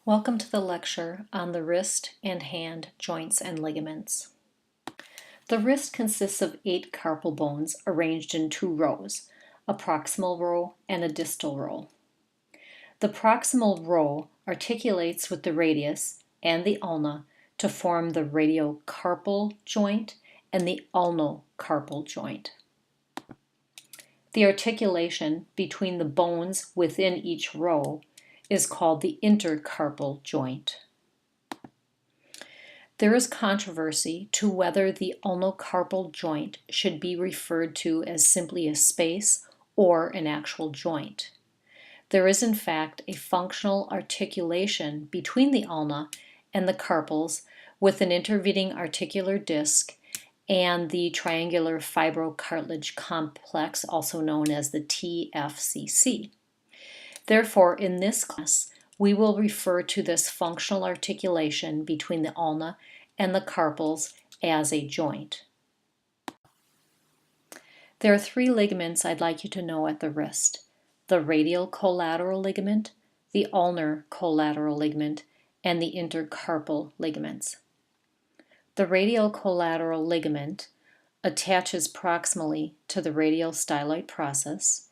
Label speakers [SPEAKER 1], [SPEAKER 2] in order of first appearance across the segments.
[SPEAKER 1] Welcome to the lecture on the wrist and hand joints and ligaments. The wrist consists of 8 carpal bones arranged in 2 rows, a proximal row and a distal row. The proximal row articulates with the radius and the ulna to form the radiocarpal joint and the ulnocarpal joint. The articulation between the bones within each row is called the intercarpal joint. There is controversy to whether the ulnocarpal joint should be referred to as simply a space or an actual joint. There is in fact a functional articulation between the ulna and the carpals with an intervening articular disc and the triangular fibrocartilage complex, also known as the TFCC. Therefore, in this class, we will refer to this functional articulation between the ulna and the carpals as a joint. There are 3 ligaments I'd like you to know at the wrist: the radial collateral ligament, the ulnar collateral ligament, and the intercarpal ligaments. The radial collateral ligament attaches proximally to the radial styloid process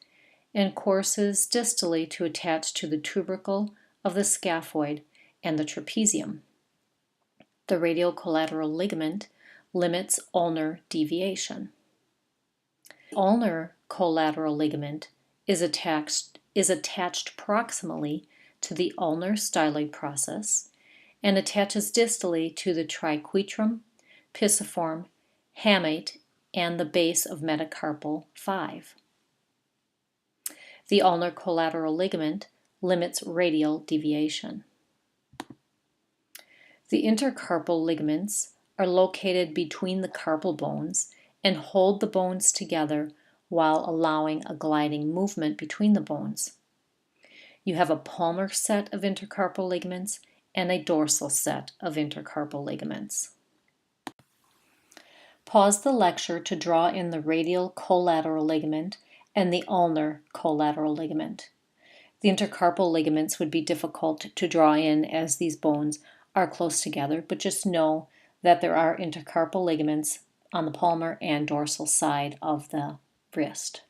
[SPEAKER 1] and courses distally to attach to the tubercle of the scaphoid and the trapezium. The radial collateral ligament limits ulnar deviation. The ulnar collateral ligament is attached proximally to the ulnar styloid process and attaches distally to the triquetrum, pisiform, hamate, and the base of metacarpal 5. The ulnar collateral ligament limits radial deviation. The intercarpal ligaments are located between the carpal bones and hold the bones together while allowing a gliding movement between the bones. You have a palmar set of intercarpal ligaments and a dorsal set of intercarpal ligaments. Pause the lecture to draw in the radial collateral ligament and the ulnar collateral ligament. The intercarpal ligaments would be difficult to draw in as these bones are close together, but just know that there are intercarpal ligaments on the palmar and dorsal side of the wrist.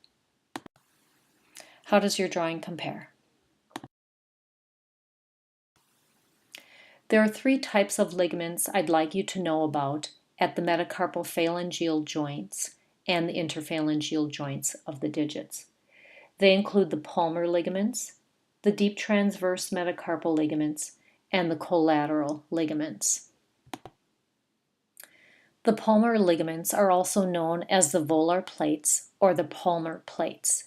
[SPEAKER 1] How does your drawing compare? There are 3 types of ligaments I'd like you to know about at the metacarpal phalangeal joints and the interphalangeal joints of the digits. They include the palmar ligaments, the deep transverse metacarpal ligaments, and the collateral ligaments. The palmar ligaments are also known as the volar plates or the palmar plates.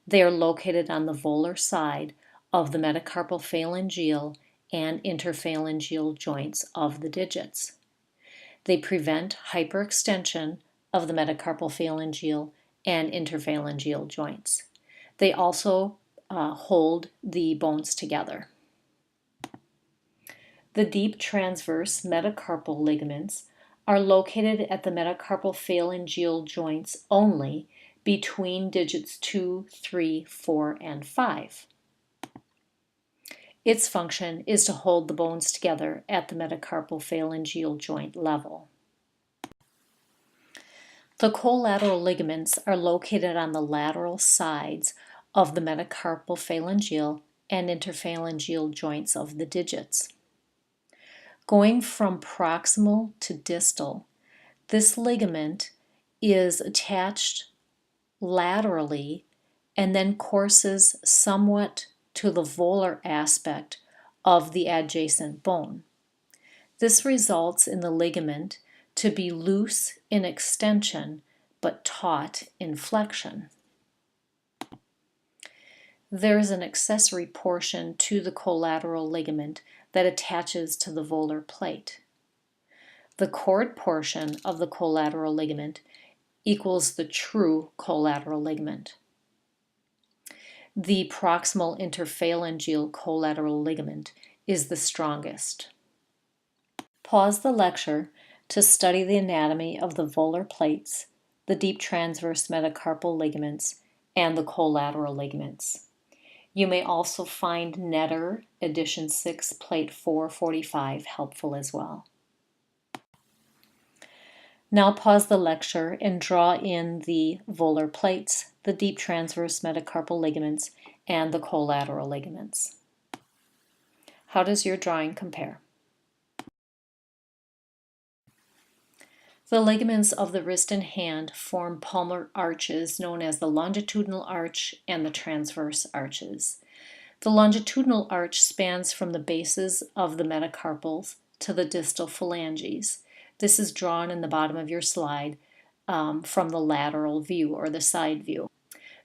[SPEAKER 1] They are located on the volar side of the metacarpal phalangeal and interphalangeal joints of the digits. They prevent hyperextension of the metacarpal phalangeal and interphalangeal joints. They also hold the bones together. The deep transverse metacarpal ligaments are located at the metacarpal phalangeal joints only between digits 2, 3, 4, and 5. Its function is to hold the bones together at the metacarpal phalangeal joint level. The collateral ligaments are located on the lateral sides of the metacarpal phalangeal and interphalangeal joints of the digits. Going from proximal to distal, this ligament is attached laterally and then courses somewhat to the volar aspect of the adjacent bone. This results in the ligament to be loose in extension but taut in flexion. There is an accessory portion to the collateral ligament that attaches to the volar plate. The cord portion of the collateral ligament equals the true collateral ligament. The proximal interphalangeal collateral ligament is the strongest. Pause the lecture to study the anatomy of the volar plates, the deep transverse metacarpal ligaments, and the collateral ligaments. You may also find Netter Edition 6, Plate 445 helpful as well. Now pause the lecture and draw in the volar plates, the deep transverse metacarpal ligaments, and the collateral ligaments. How does your drawing compare? The ligaments of the wrist and hand form palmar arches known as the longitudinal arch and the transverse arches. The longitudinal arch spans from the bases of the metacarpals to the distal phalanges. This is drawn in the bottom of your slide from the lateral view or the side view.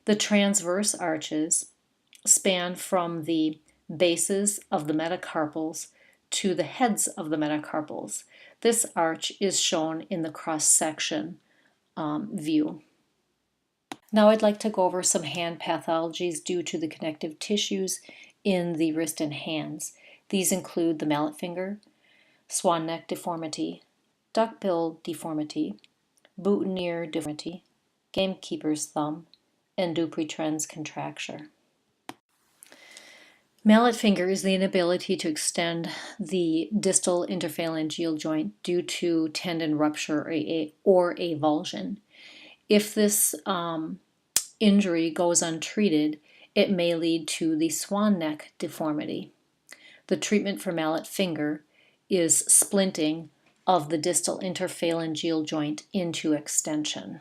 [SPEAKER 1] The transverse arches span from the bases of the metacarpals to the heads of the metacarpals. This arch is shown in the cross-section view. Now I'd like to go over some hand pathologies due to the connective tissues in the wrist and hands. These include the mallet finger, swan neck deformity, duckbill deformity, boutonniere deformity, gamekeeper's thumb, and Dupuytren's contracture. Mallet finger is the inability to extend the distal interphalangeal joint due to tendon rupture or avulsion. If this injury goes untreated, it may lead to the swan neck deformity. The treatment for mallet finger is splinting of the distal interphalangeal joint into extension.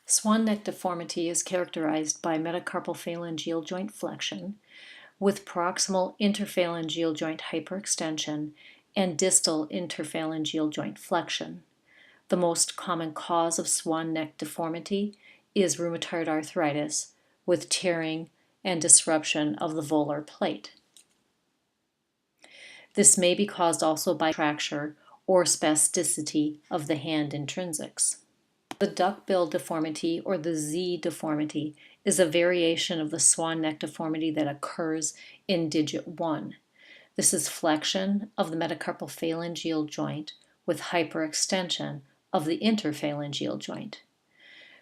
[SPEAKER 1] Swan neck deformity is characterized by metacarpal phalangeal joint flexion with proximal interphalangeal joint hyperextension and distal interphalangeal joint flexion. The most common cause of swan neck deformity is rheumatoid arthritis with tearing and disruption of the volar plate. This may be caused also by fracture or spasticity of the hand intrinsics. The duckbill deformity or the Z deformity is a variation of the swan neck deformity that occurs in digit 1. This is flexion of the metacarpal phalangeal joint with hyperextension of the interphalangeal joint.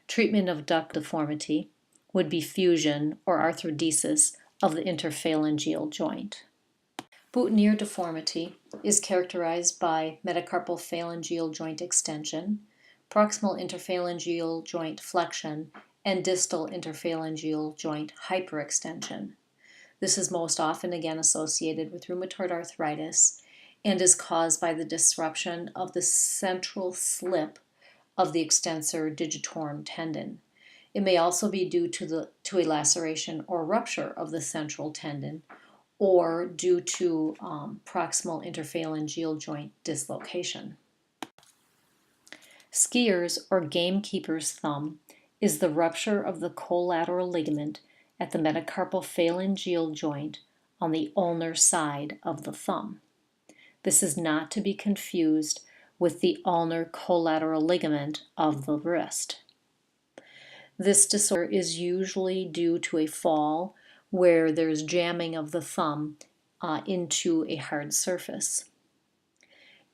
[SPEAKER 1] Treatment of duck deformity would be fusion or arthrodesis of the interphalangeal joint. Boutonniere deformity is characterized by metacarpal phalangeal joint extension, proximal interphalangeal joint flexion, and distal interphalangeal joint hyperextension. This is most often again associated with rheumatoid arthritis and is caused by the disruption of the central slip of the extensor digitorum tendon. It may also be due to a laceration or rupture of the central tendon or due to proximal interphalangeal joint dislocation. Skier's or gamekeeper's thumb is the rupture of the collateral ligament at the metacarpal phalangeal joint on the ulnar side of the thumb. This is not to be confused with the ulnar collateral ligament of the wrist. This disorder is usually due to a fall where there's jamming of the thumb into a hard surface.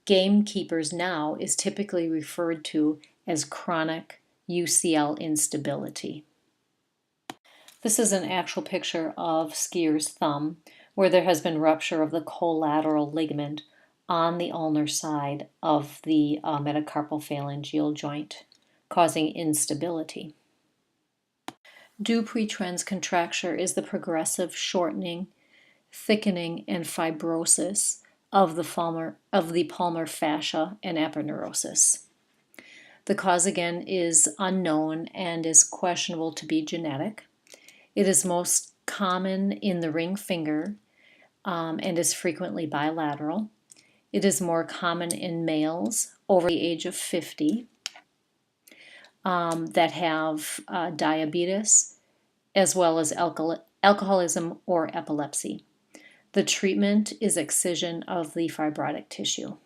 [SPEAKER 1] Gamekeepers now is typically referred to as chronic UCL instability. This is an actual picture of Skier's thumb where there has been rupture of the collateral ligament on the ulnar side of the metacarpal phalangeal joint, causing instability. Dupuytren's contracture is the progressive shortening, thickening, and fibrosis of the palmar fascia and aponeurosis. The cause again is unknown and is questionable to be genetic. It is most common in the ring finger and is frequently bilateral. It is more common in males over the age of 50 that have diabetes as well as alcoholism or epilepsy. The treatment is excision of the fibrotic tissue.